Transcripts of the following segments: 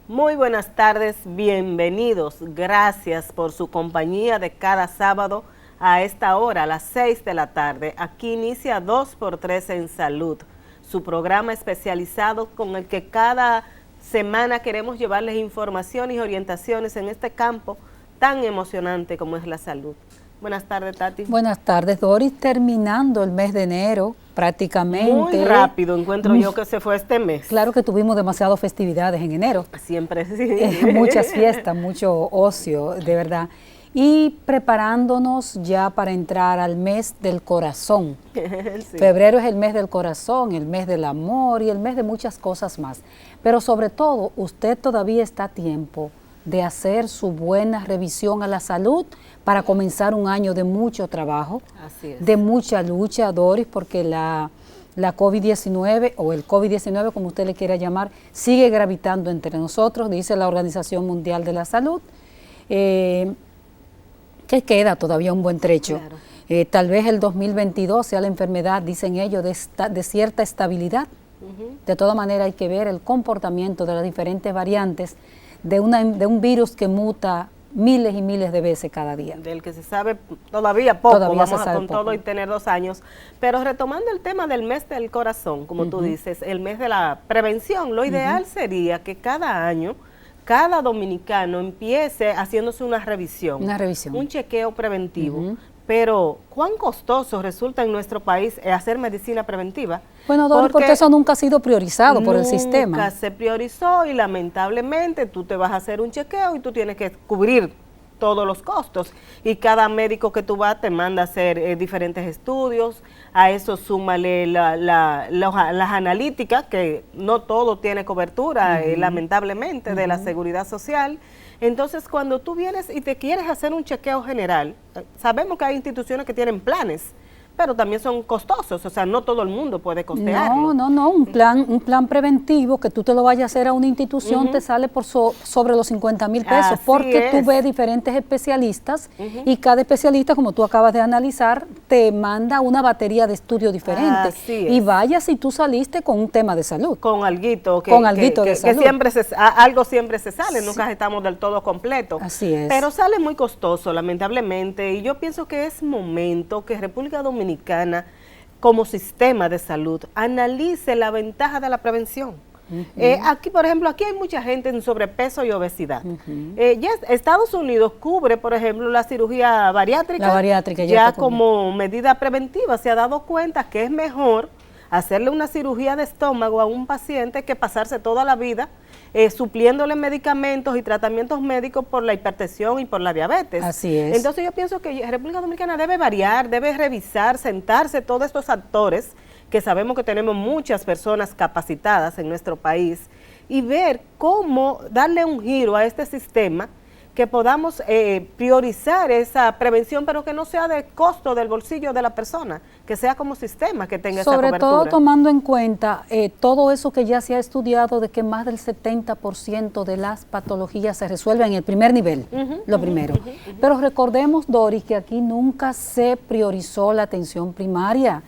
Muy buenas tardes, bienvenidos. Gracias por su compañía de cada sábado a esta hora, a las 6 de la tarde. Aquí inicia 2x3 en Salud, su programa especializado con el que cada semana queremos llevarles informaciones y orientaciones en este campo tan emocionante como es la salud. Buenas tardes, Tati. Buenas tardes, Doris. Terminando el mes de enero, prácticamente. Muy rápido encuentro yo que se fue este mes. Claro que tuvimos demasiadas festividades en enero. Siempre sí. Muchas fiestas, mucho ocio, de verdad. Y preparándonos ya para entrar al mes del corazón. Sí. Febrero es el mes del corazón, el mes del amor y el mes de muchas cosas más. Pero sobre todo, usted todavía está a tiempo de hacer su buena revisión a la salud para comenzar un año de mucho trabajo, de mucha lucha, Doris, porque la COVID-19 o el COVID-19, como usted le quiera llamar, sigue gravitando entre nosotros, dice la Organización Mundial de la Salud, que queda todavía un buen trecho. Claro. Tal vez el 2022 sea la enfermedad, dicen ellos, de cierta estabilidad. De toda manera hay que ver el comportamiento de las diferentes variantes de un virus que muta miles y miles de veces cada día. Del que se sabe todavía poco, vamos con todo y tener 2 años. Pero retomando el tema del mes del corazón, como tú dices, el mes de la prevención, lo ideal sería que cada año, cada dominicano empiece haciéndose una revisión. Un chequeo preventivo. Pero, ¿cuán costoso resulta en nuestro país hacer medicina preventiva? Bueno, porque eso nunca ha sido priorizado por el sistema. Nunca se priorizó y lamentablemente tú te vas a hacer un chequeo y tú tienes que cubrir todos los costos. Y cada médico que tú vas te manda a hacer diferentes estudios. A eso súmale las analíticas, que no todo tiene cobertura, lamentablemente, de la seguridad social. Entonces, cuando tú vienes y te quieres hacer un chequeo general, sabemos que hay instituciones que tienen planes, pero también son costosos, o sea, no todo el mundo puede costearlo. No, un plan preventivo que tú te lo vayas a hacer a una institución te sale por sobre los 50,000 pesos, Así porque tú ves diferentes especialistas y cada especialista, como tú acabas de analizar, te manda una batería de estudios diferentes. Y vaya si tú saliste con un tema de salud. Con alguito de salud. Que algo siempre se sale, nunca estamos del todo completos. Así es. Pero sale muy costoso, lamentablemente, y yo pienso que es momento que República Dominicana como sistema de salud analice la ventaja de la prevención. Aquí, por ejemplo, aquí hay mucha gente en sobrepeso y obesidad. Estados Unidos cubre, por ejemplo, la cirugía bariátrica, ya como medida preventiva. Se ha dado cuenta que es mejor hacerle una cirugía de estómago a un paciente que pasarse toda la vida supliéndole medicamentos y tratamientos médicos por la hipertensión y por la diabetes. Así es. Entonces yo pienso que República Dominicana debe variar, debe revisar, sentarse todos estos actores, que sabemos que tenemos muchas personas capacitadas en nuestro país, y ver cómo darle un giro a este sistema, que podamos priorizar esa prevención, pero que no sea de costo del bolsillo de la persona, que sea como sistema que tenga esa cobertura. Sobre todo tomando en cuenta todo eso que ya se ha estudiado, de que más del 70% de las patologías se resuelven en el primer nivel, lo primero. Pero recordemos, Doris, que aquí nunca se priorizó la atención primaria,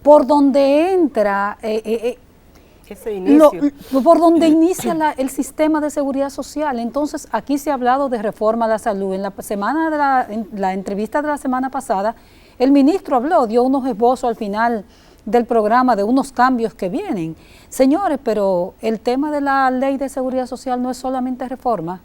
por donde entra... por donde inicia el sistema de seguridad social. Entonces, aquí se ha hablado de reforma a la salud. En la entrevista de la semana pasada, el ministro dio unos esbozos al final del programa de unos cambios que vienen. Señores, pero el tema de la ley de seguridad social no es solamente reforma,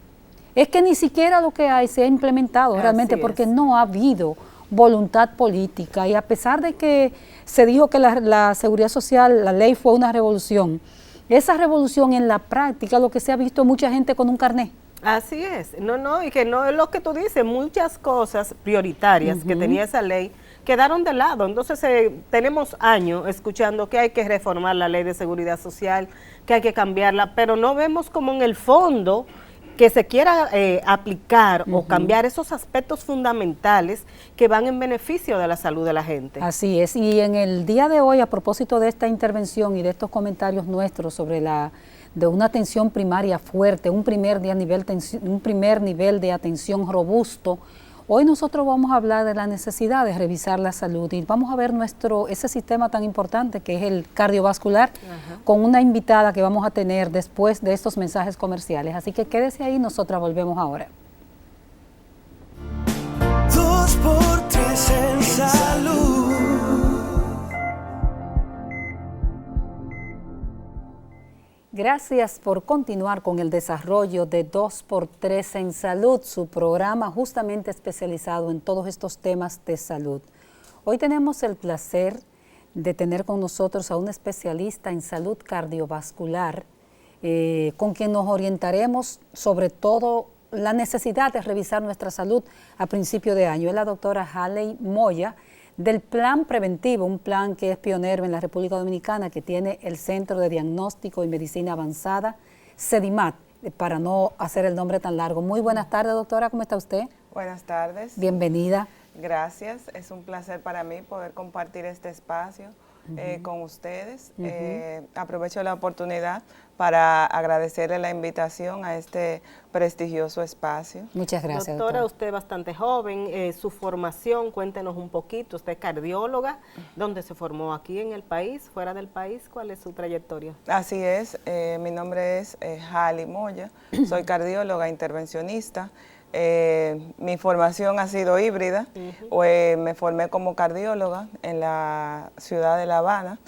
es que ni siquiera lo que hay se ha implementado realmente, porque no ha habido voluntad política, y a pesar de que se dijo que la seguridad social, la ley fue una revolución, esa revolución en la práctica lo que se ha visto mucha gente con un carné. Así es, y que no es lo que tú dices, muchas cosas prioritarias que tenía esa ley quedaron de lado. Entonces tenemos años escuchando que hay que reformar la ley de seguridad social, que hay que cambiarla, pero no vemos como en el fondo que se quiera aplicar o cambiar esos aspectos fundamentales que van en beneficio de la salud de la gente. Así es, y en el día de hoy, a propósito de esta intervención y de estos comentarios nuestros sobre de una atención primaria fuerte, un primer nivel de atención robusto, Hoy nosotros vamos a hablar de la necesidad de revisar la salud y vamos a ver ese sistema tan importante que es el cardiovascular, con una invitada que vamos a tener después de estos mensajes comerciales. Así que quédese ahí, nosotras volvemos ahora. 2x3 en salud. Gracias por continuar con el desarrollo de 2x3 en Salud, su programa justamente especializado en todos estos temas de salud. Hoy tenemos el placer de tener con nosotros a un especialista en salud cardiovascular, con quien nos orientaremos sobre todo la necesidad de revisar nuestra salud a principio de año. Es la doctora Haley Moya, del Plan Preventivo, un plan que es pionero en la República Dominicana, que tiene el Centro de Diagnóstico y Medicina Avanzada, CEDIMAT, para no hacer el nombre tan largo. Muy buenas tardes, doctora, ¿cómo está usted? Buenas tardes. Bienvenida. Gracias, es un placer para mí poder compartir este espacio con ustedes. Aprovecho la oportunidad para agradecerle la invitación a este prestigioso espacio. Muchas gracias, doctora. Usted es bastante joven, su formación, cuéntenos un poquito. Usted es cardióloga, ¿dónde se formó? ¿Aquí en el país, fuera del país? ¿Cuál es su trayectoria? Así es, mi nombre es Haley Moya, soy cardióloga intervencionista. Mi formación ha sido híbrida, me formé como cardióloga en la ciudad de La Habana.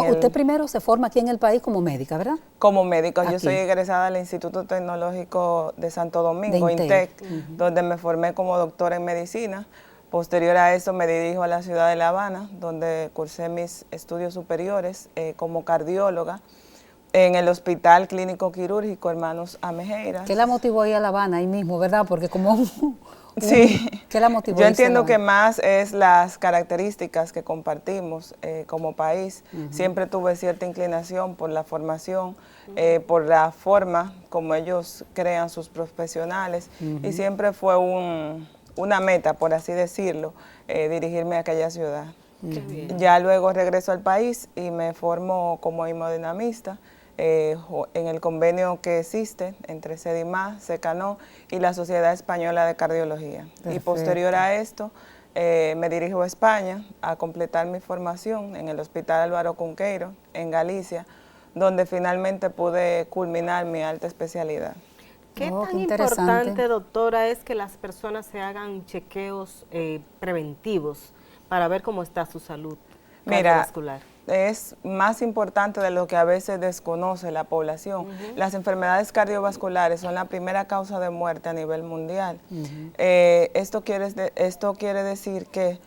Usted primero se forma aquí en el país como médica, ¿verdad? Como médica, Aquí. Yo soy egresada del Instituto Tecnológico de Santo Domingo, INTEC, donde me formé como doctora en medicina. Posterior a eso me dirijo a la ciudad de La Habana, donde cursé mis estudios superiores como cardióloga en el Hospital Clínico Quirúrgico Hermanos Amejeiras. ¿Qué la motivó a ir a La Habana ahí mismo, verdad? Porque como sí, ¿qué la motivó? Yo entiendo que más es las características que compartimos como país. Siempre tuve cierta inclinación por la formación, por la forma como ellos crean sus profesionales y siempre fue una meta, por así decirlo, dirigirme a aquella ciudad. Ya luego regreso al país y me formo como hemodinamista en el convenio que existe entre CEDIMAT, SECANO y la Sociedad Española de Cardiología. Perfecto. Y posterior a esto me dirijo a España a completar mi formación en el Hospital Álvaro Cunqueiro, en Galicia, donde finalmente pude culminar mi alta especialidad. ¿Qué tan importante, doctora, es que las personas se hagan chequeos preventivos para ver cómo está su salud cardiovascular? Es más importante de lo que a veces desconoce la población. Las enfermedades cardiovasculares son la primera causa de muerte a nivel mundial. Esto quiere decir que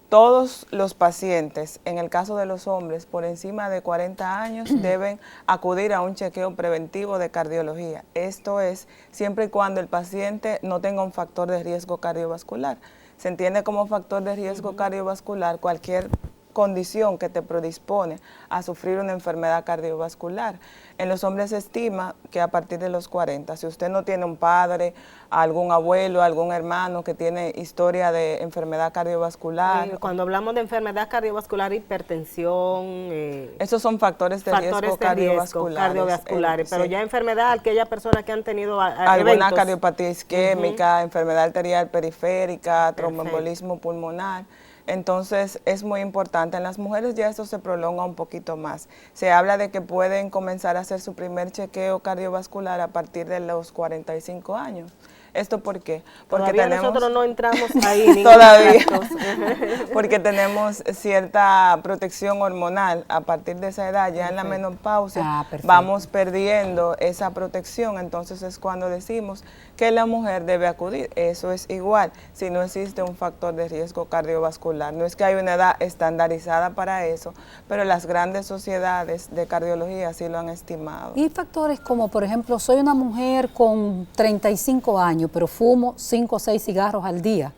todos los pacientes, en el caso de los hombres, por encima de 40 años, deben acudir a un chequeo preventivo de cardiología. Esto es siempre y cuando el paciente no tenga un factor de riesgo cardiovascular. Se entiende como factor de riesgo cardiovascular cualquier condición que te predispone a sufrir una enfermedad cardiovascular. En los hombres se estima que a partir de los 40, si usted no tiene un padre, algún abuelo, algún hermano que tiene historia de enfermedad cardiovascular. Cuando hablamos de enfermedad cardiovascular, hipertensión. Esos son factores de riesgo cardiovasculares. Pero ya enfermedad, aquellas personas que han tenido alguna eventos. Cardiopatía isquémica, enfermedad arterial periférica, tromboembolismo pulmonar. Entonces es muy importante. En las mujeres ya esto se prolonga un poquito más. Se habla de que pueden comenzar a hacer su primer chequeo cardiovascular a partir de los 45 años. ¿Esto por qué? Porque nosotros no entramos ahí. Todavía. Porque tenemos cierta protección hormonal. A partir de esa edad, ya en la menopausia, vamos perdiendo esa protección. Entonces es cuando decimos que la mujer debe acudir. Eso es igual si no existe un factor de riesgo cardiovascular. No es que hay una edad estandarizada para eso, pero las grandes sociedades de cardiología sí lo han estimado. Y factores como, por ejemplo, soy una mujer con 35 años, pero fumo 5 o 6 cigarros al día.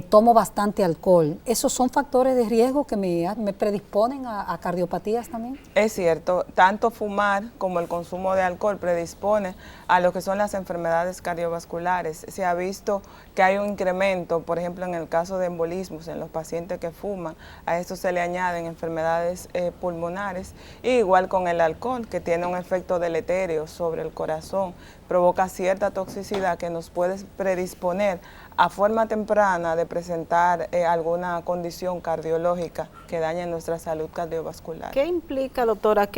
tomo bastante alcohol. ¿Esos son factores de riesgo que me predisponen a cardiopatías también? Es cierto, tanto fumar como el consumo de alcohol predispone a lo que son las enfermedades cardiovasculares. Se ha visto que hay un incremento, por ejemplo, en el caso de embolismos en los pacientes que fuman, a esto se le añaden enfermedades pulmonares, y igual con el alcohol, que tiene un efecto deleterio sobre el corazón, provoca cierta toxicidad que nos puede predisponer a forma temprana de presentar alguna condición cardiológica que dañe nuestra salud cardiovascular. ¿Qué implica, doctora?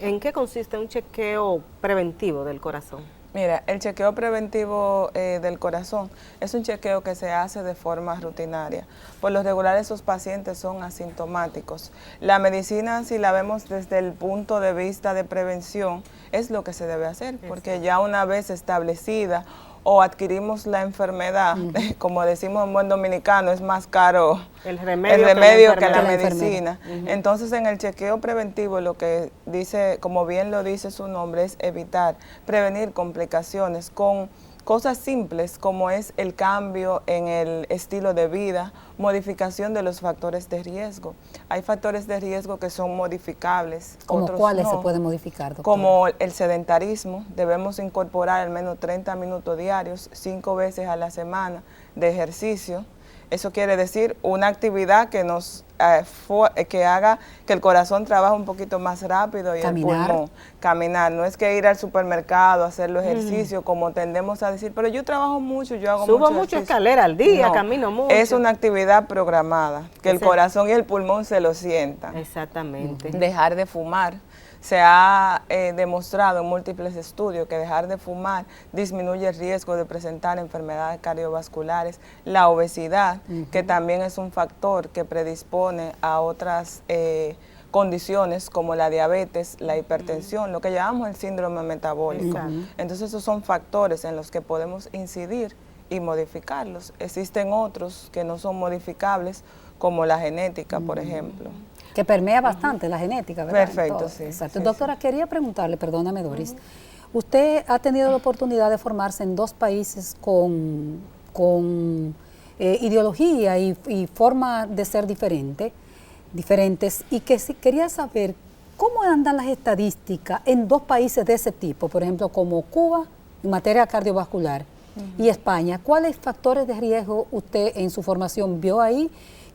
¿En qué consiste un chequeo preventivo del corazón? Mira, el chequeo preventivo del corazón es un chequeo que se hace de forma rutinaria. Por lo regular, esos pacientes son asintomáticos. La medicina, si la vemos desde el punto de vista de prevención, es lo que se debe hacer, porque ya una vez establecida o adquirimos la enfermedad, como decimos en buen dominicano, es más caro el remedio que la medicina. Entonces, en el chequeo preventivo, lo que dice, como bien lo dice su nombre, es evitar, prevenir complicaciones con cosas simples como es el cambio en el estilo de vida, modificación de los factores de riesgo. Hay factores de riesgo que son modificables. ¿Como otros cuáles no, se pueden modificar, doctora? Como el sedentarismo, debemos incorporar al menos 30 minutos diarios, 5 veces a la semana de ejercicio. Eso quiere decir una actividad que nos que haga que el corazón trabaje un poquito más rápido y Caminar. el pulmón. Caminar, no es que ir al supermercado, hacer los ejercicios, como tendemos a decir, pero yo trabajo mucho, yo hago Subo mucho mucho escalera al día, No, camino mucho. es una actividad programada, que el corazón y el pulmón se lo sientan. Exactamente. Dejar de fumar. Se ha demostrado en múltiples estudios que dejar de fumar disminuye el riesgo de presentar enfermedades cardiovasculares, la obesidad, que también es un factor que predispone a otras condiciones como la diabetes, la hipertensión, lo que llamamos el síndrome metabólico. Entonces esos son factores en los que podemos incidir y modificarlos. Existen otros que no son modificables, como la genética, por ejemplo. Que permea bastante la genética, ¿verdad? Perfecto, sí. Exacto. Sí, Doctora, quería preguntarle, perdóname, Doris, usted ha tenido la oportunidad de formarse en 2 países con ideología y forma de ser diferentes, y que quería saber cómo andan las estadísticas en 2 países de ese tipo, por ejemplo, como Cuba en materia cardiovascular y España. ¿Cuáles factores de riesgo usted en su formación vio ahí?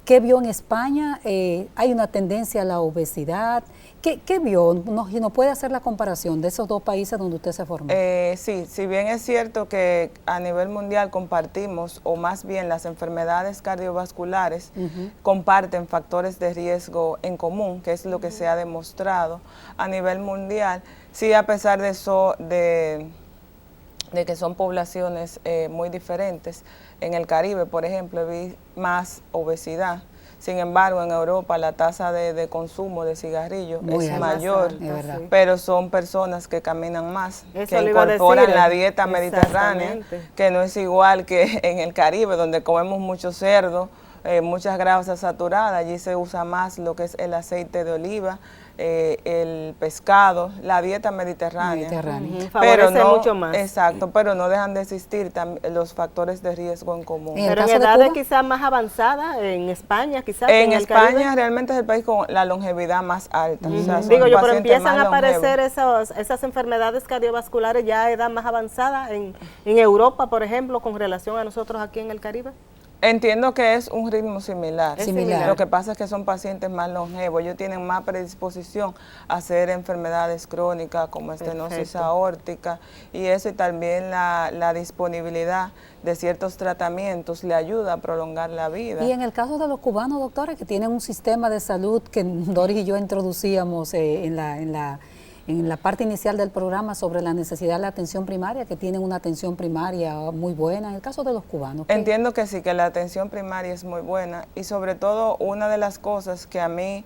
¿Qué vio en España? ¿Hay una tendencia a la obesidad? ¿Qué vio? ¿No puede hacer la comparación de esos 2 países donde usted se formó? Sí, si bien es cierto que a nivel mundial compartimos, o más bien las enfermedades cardiovasculares comparten factores de riesgo en común, que es lo que se ha demostrado a nivel mundial, sí, a pesar de eso, de que son poblaciones muy diferentes. En el Caribe, por ejemplo, vi más obesidad. Sin embargo, en Europa la tasa de consumo de cigarrillos es mayor, pero son personas que caminan más, que incorporan la dieta mediterránea, que no es igual que en el Caribe, donde comemos mucho cerdo, muchas grasas saturadas. Allí se usa más lo que es el aceite de oliva, el pescado, la dieta mediterránea. Pero no, mucho más. Exacto, pero no dejan de existir los factores de riesgo en común. Pero en edades quizás más avanzadas, en España quizás. En España realmente es el país con la longevidad más alta. O sea, digo yo, pero empiezan a aparecer esas enfermedades cardiovasculares ya a edad más avanzada en Europa, por ejemplo, con relación a nosotros aquí en el Caribe. Entiendo que es un ritmo similar. Similar. Lo que pasa es que son pacientes más longevos, ellos tienen más predisposición a hacer enfermedades crónicas como estenosis aórtica, y eso, y también la disponibilidad de ciertos tratamientos le ayuda a prolongar la vida. Y en el caso de los cubanos, doctora, que tienen un sistema de salud que Doris y yo introducíamos en la parte inicial del programa sobre la necesidad de la atención primaria, que tienen una atención primaria muy buena, en el caso de los cubanos. Entiendo que sí, que la atención primaria es muy buena, y sobre todo una de las cosas que a mí,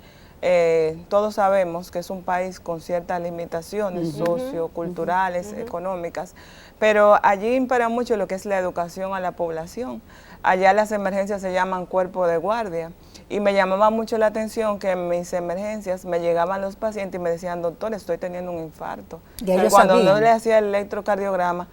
todos sabemos que es un país con ciertas limitaciones socioculturales, económicas, pero allí impera mucho lo que es la educación a la población. Allá las emergencias se llaman cuerpo de guardia. Y me llamaba mucho la atención que en mis emergencias me llegaban los pacientes y me decían, doctor, estoy teniendo un infarto. Cuando no le hacía el electrocardiograma,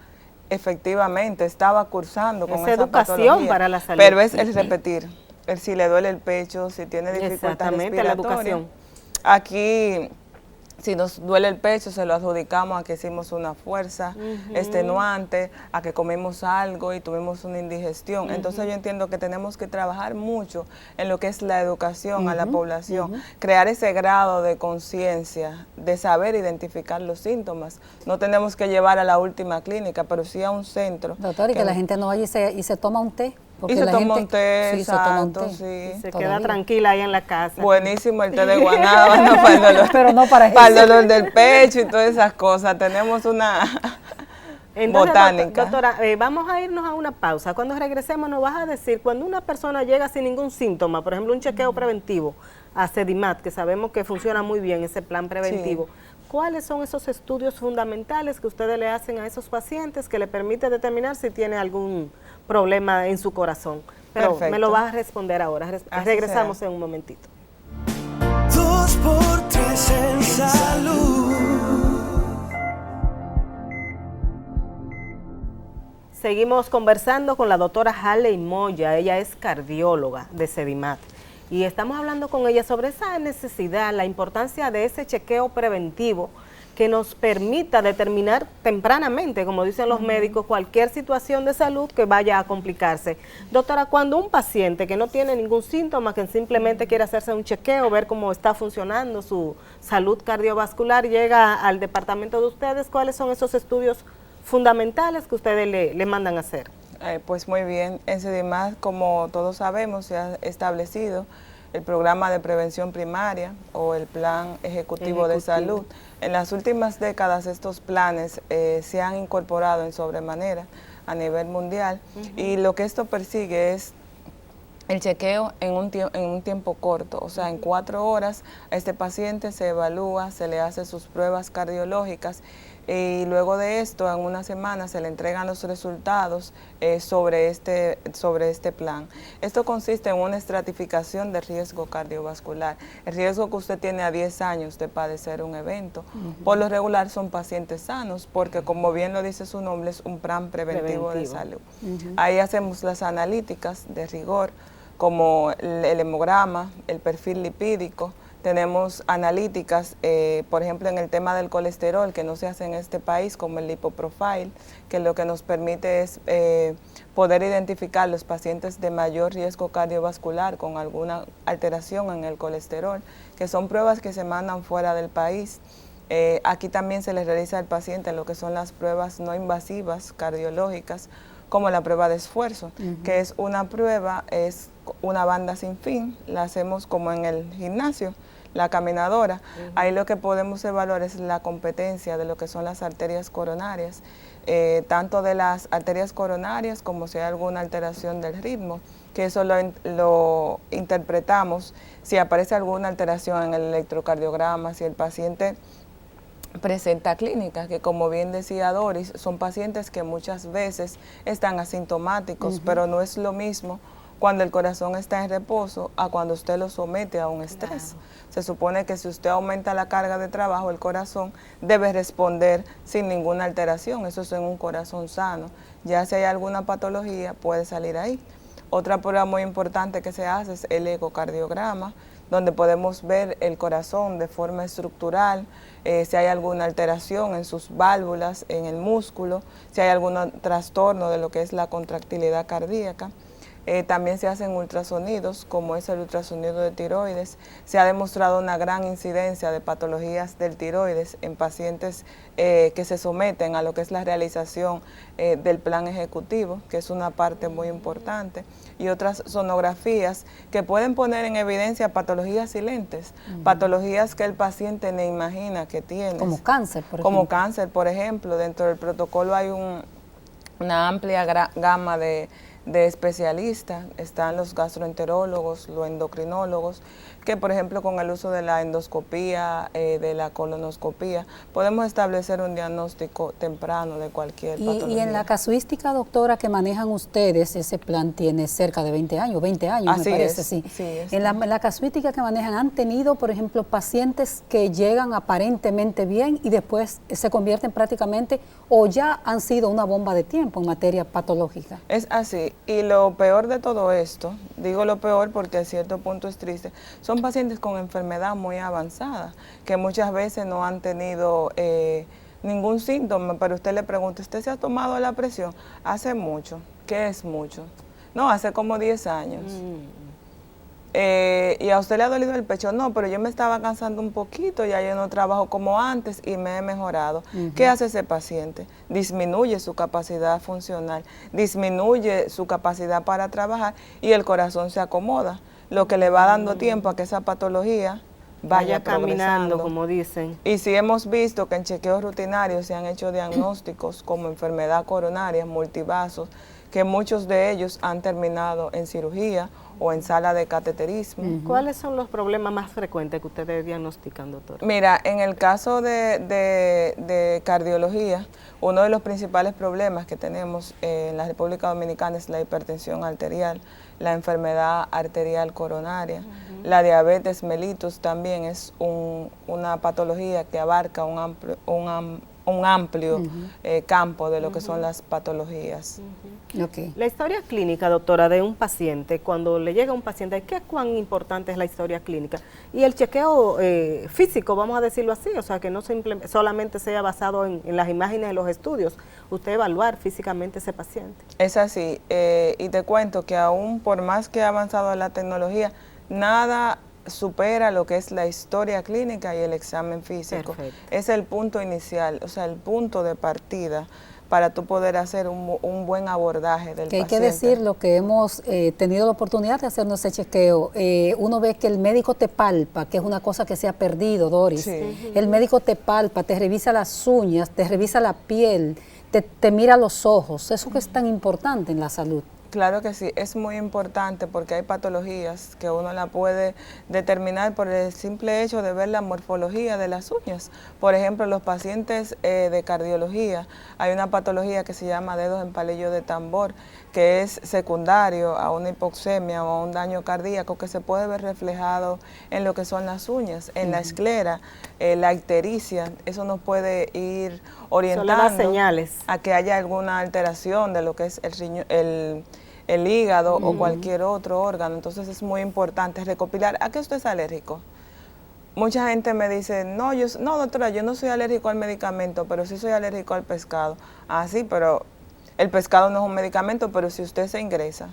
efectivamente estaba cursando con esa educación patología, para la salud. pero es el repetir, si le duele el pecho, si tiene dificultad Exactamente, la respiratoria. educación. Aquí, si nos duele el pecho, se lo adjudicamos a que hicimos una fuerza extenuante, a que comimos algo y tuvimos una indigestión. Entonces yo entiendo que tenemos que trabajar mucho en lo que es la educación a la población, crear ese grado de conciencia, de saber identificar los síntomas. No tenemos que llevar a la última clínica, pero sí a un centro. Doctor, y que la gente no vaya y se toma un té. Y se toma un té, sí, se toma un té. exacto, sí. Y se queda tranquila ahí en la casa. Buenísimo el té de guanábana para el dolor, pero no para el dolor del pecho y todas esas cosas. Tenemos una botánica. Doctora, vamos a irnos a una pausa. Cuando regresemos nos vas a decir, cuando una persona llega sin ningún síntoma, por ejemplo un chequeo preventivo a Sedimat, que sabemos que funciona muy bien ese plan preventivo, sí. ¿Cuáles son esos estudios fundamentales que ustedes le hacen a esos pacientes que le permite determinar si tiene algún problema en su corazón? Pero perfecto. Me lo vas a responder ahora. Regresamos en un momentito. 2x3 en salud. Seguimos conversando con la doctora Harley Moya. Ella es cardióloga de Sedimat. Y estamos hablando con ella sobre esa necesidad, la importancia de ese chequeo preventivo que nos permita determinar tempranamente, como dicen los médicos, cualquier situación de salud que vaya a complicarse. Doctora, cuando un paciente que no tiene ningún síntoma, que simplemente quiere hacerse un chequeo, ver cómo está funcionando su salud cardiovascular, llega al departamento de ustedes, ¿cuáles son esos estudios fundamentales que ustedes le mandan a hacer? Pues muy bien, en Sedimat, como todos sabemos, se ha establecido el programa de prevención primaria o el plan ejecutivo de salud. En las últimas décadas estos planes se han incorporado en sobremanera a nivel mundial y lo que esto persigue es el chequeo en un tiempo corto, o sea, en 4 horas a este paciente se evalúa, se le hace sus pruebas cardiológicas y luego de esto, en una semana, se le entregan los resultados sobre este plan. Esto consiste en una estratificación de riesgo cardiovascular. El riesgo que usted tiene a 10 años de padecer un evento, por lo regular son pacientes sanos, porque como bien lo dice su nombre, es un plan preventivo. De salud. Ahí hacemos las analíticas de rigor, como el hemograma, el perfil lipídico. Tenemos analíticas, por ejemplo, en el tema del colesterol, que no se hace en este país, como el lipoprofile, que lo que nos permite es poder identificar los pacientes de mayor riesgo cardiovascular con alguna alteración en el colesterol, que son pruebas que se mandan fuera del país. Aquí también se les realiza al paciente lo que son las pruebas no invasivas cardiológicas, como la prueba de esfuerzo, que es una prueba, es una banda sin fin, la hacemos como en el gimnasio, la caminadora. Ahí lo que podemos evaluar es la competencia de lo que son las arterias coronarias, tanto de las arterias coronarias como si hay alguna alteración del ritmo, que eso lo interpretamos si aparece alguna alteración en el electrocardiograma, si el paciente presenta clínicas, que como bien decía Doris, son pacientes que muchas veces están asintomáticos, pero no es lo mismo cuando el corazón está en reposo a cuando usted lo somete a un estrés. Claro. Se supone que si usted aumenta la carga de trabajo, el corazón debe responder sin ninguna alteración, eso es en un corazón sano. Ya si hay alguna patología, puede salir ahí. Otra prueba muy importante que se hace es el ecocardiograma, donde podemos ver el corazón de forma estructural, si hay alguna alteración en sus válvulas, en el músculo, si hay algún trastorno de lo que es la contractilidad cardíaca. También se hacen ultrasonidos, como es el ultrasonido de tiroides. Se ha demostrado una gran incidencia de patologías del tiroides en pacientes que se someten a lo que es la realización del plan ejecutivo, que es una parte muy importante, y otras sonografías que pueden poner en evidencia patologías silentes, patologías que el paciente ni imagina que tiene. Como cáncer, por ejemplo. Como cáncer, por ejemplo. Dentro del protocolo hay una amplia gama de especialistas, están los gastroenterólogos, los endocrinólogos, que, por ejemplo, con el uso de la endoscopía, de la colonoscopía, podemos establecer un diagnóstico temprano de cualquier patología. Y en la casuística, doctora, que manejan ustedes, ese plan tiene cerca de 20 años me parece, sí. En la casuística que manejan, ¿han tenido, por ejemplo, pacientes que llegan aparentemente bien y después se convierten prácticamente o ya han sido una bomba de tiempo en materia patológica? Es así, y lo peor de todo esto, digo lo peor porque a cierto punto es triste, son pacientes con enfermedad muy avanzada, que muchas veces no han tenido ningún síntoma, pero usted le pregunta, ¿usted se ha tomado la presión? Hace mucho. ¿Qué es mucho? No, hace como 10 años. ¿Y a usted le ha dolido el pecho? No, pero yo me estaba cansando un poquito, ya yo no trabajo como antes y me he mejorado. ¿Qué hace ese paciente? Disminuye su capacidad funcional, disminuye su capacidad para trabajar y el corazón se acomoda, lo que le va dando tiempo a que esa patología vaya caminando, como dicen. Y sí hemos visto que en chequeos rutinarios se han hecho diagnósticos como enfermedad coronaria, multivasos, que muchos de ellos han terminado en cirugía o en sala de cateterismo. ¿Cuáles son los problemas más frecuentes que ustedes diagnostican, doctor? Mira, en el caso de cardiología, uno de los principales problemas que tenemos en la República Dominicana es la hipertensión arterial, la enfermedad arterial coronaria. La diabetes mellitus también es una patología que abarca un amplio campo de lo que son las patologías. La historia clínica, doctora, de un paciente, cuando le llega a un paciente, ¿qué cuán importante es la historia clínica? Y el chequeo físico, vamos a decirlo así, o sea, que no solamente sea basado en las imágenes de los estudios, usted evaluar físicamente ese paciente. Es así, y te cuento que aún por más que ha avanzado la tecnología, nada supera lo que es la historia clínica y el examen físico. Perfecto. Es el punto inicial, o sea, el punto de partida para tú poder hacer un buen abordaje del paciente. Hay que decir lo que hemos tenido la oportunidad de hacernos ese chequeo. Uno ve que el médico te palpa, que es una cosa que se ha perdido, Doris. Sí. El médico te palpa, te revisa las uñas, te revisa la piel, te mira los ojos. Eso que es tan importante en la salud. Claro que sí, es muy importante porque hay patologías que uno la puede determinar por el simple hecho de ver la morfología de las uñas. Por ejemplo, los pacientes de cardiología, hay una patología que se llama dedos en palillo de tambor, que es secundario a una hipoxemia o a un daño cardíaco que se puede ver reflejado en lo que son las uñas, en la esclera, la ictericia. Eso nos puede ir orientando señales a que haya alguna alteración de lo que es el hígado o cualquier otro órgano. Entonces es muy importante recopilar. ¿A qué usted es alérgico? Mucha gente me dice, no, doctora, yo no soy alérgico al medicamento, pero sí soy alérgico al pescado. Ah, sí, pero el pescado no es un medicamento, pero si usted se ingresa,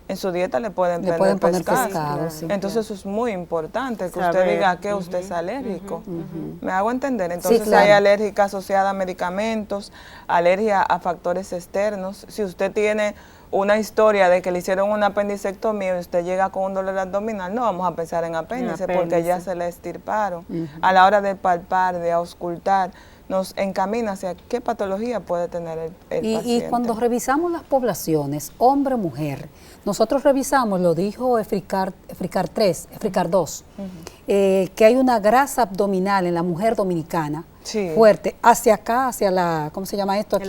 en su dieta le pueden poner pescado. Sí, entonces eso es muy importante, que saber, usted diga a qué usted es alérgico. ¿Me hago entender? Entonces hay alergia asociada a medicamentos, alergia a factores externos. Si usted tiene una historia de que le hicieron una apendicectomía y usted llega con un dolor abdominal, no vamos a pensar en apéndice porque ya se le extirparon. A la hora de palpar, de auscultar, nos encamina hacia qué patología puede tener el paciente. Y cuando revisamos las poblaciones, hombre o mujer, nosotros revisamos, lo dijo Efricar 2, que hay una grasa abdominal en la mujer dominicana fuerte, hacia acá, hacia la, ¿cómo se llama esto aquí?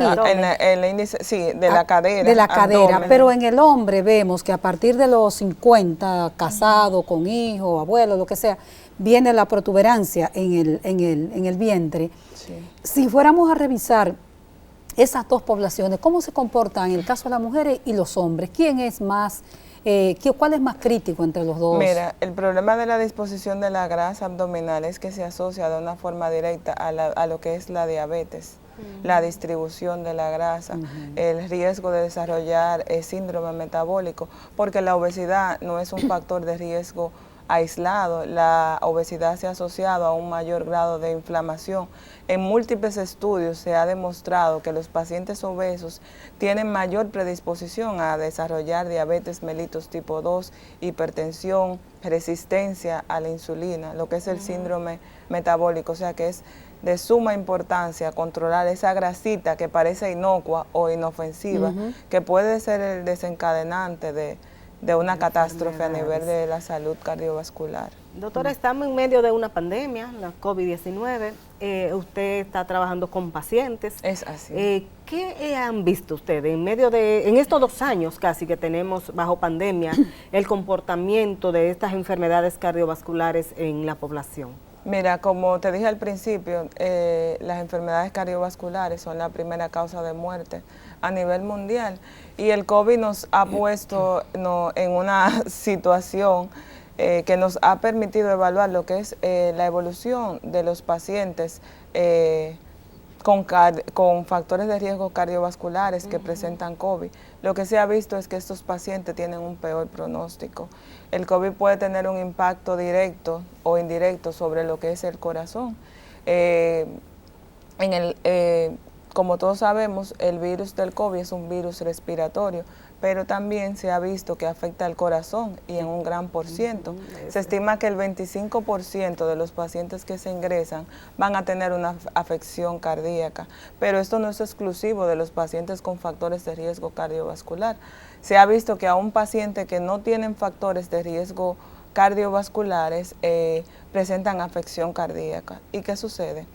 El índice, sí, de la cadera. De la cadera, pero en el hombre vemos que a partir de los 50, casado, con hijo, abuelo, lo que sea, viene la protuberancia en el vientre. Sí. Si fuéramos a revisar esas dos poblaciones, ¿cómo se comportan en el caso de las mujeres y los hombres? ¿Quién es más, cuál es más crítico entre los dos? Mira, el problema de la disposición de la grasa abdominal es que se asocia de una forma directa a lo que es la diabetes, la distribución de la grasa, el riesgo de desarrollar síndrome metabólico, porque la obesidad no es un factor de riesgo aislado. La obesidad se ha asociado a un mayor grado de inflamación. En múltiples estudios se ha demostrado que los pacientes obesos tienen mayor predisposición a desarrollar diabetes mellitus tipo 2, hipertensión, resistencia a la insulina, lo que es el síndrome metabólico. O sea que es de suma importancia controlar esa grasita que parece inocua o inofensiva, que puede ser el desencadenante de una catástrofe a nivel de la salud cardiovascular. Doctora, estamos en medio de una pandemia, la COVID-19. Usted está trabajando con pacientes. Es así. ¿Qué han visto ustedes en estos 2 años casi que tenemos bajo pandemia, el comportamiento de estas enfermedades cardiovasculares en la población? Mira, como te dije al principio, las enfermedades cardiovasculares son la primera causa de muerte a nivel mundial y el COVID nos ha puesto en una situación que nos ha permitido evaluar lo que es la evolución de los pacientes con factores de riesgo cardiovasculares que presentan COVID. Lo que se ha visto es que estos pacientes tienen un peor pronóstico. El COVID puede tener un impacto directo o indirecto sobre lo que es el corazón. Como todos sabemos, el virus del COVID es un virus respiratorio, pero también se ha visto que afecta al corazón y en un gran por ciento. Se estima que el 25% de los pacientes que se ingresan van a tener una afección cardíaca, pero esto no es exclusivo de los pacientes con factores de riesgo cardiovascular. Se ha visto que a un paciente que no tienen factores de riesgo cardiovasculares presentan afección cardíaca. ¿Y qué sucede?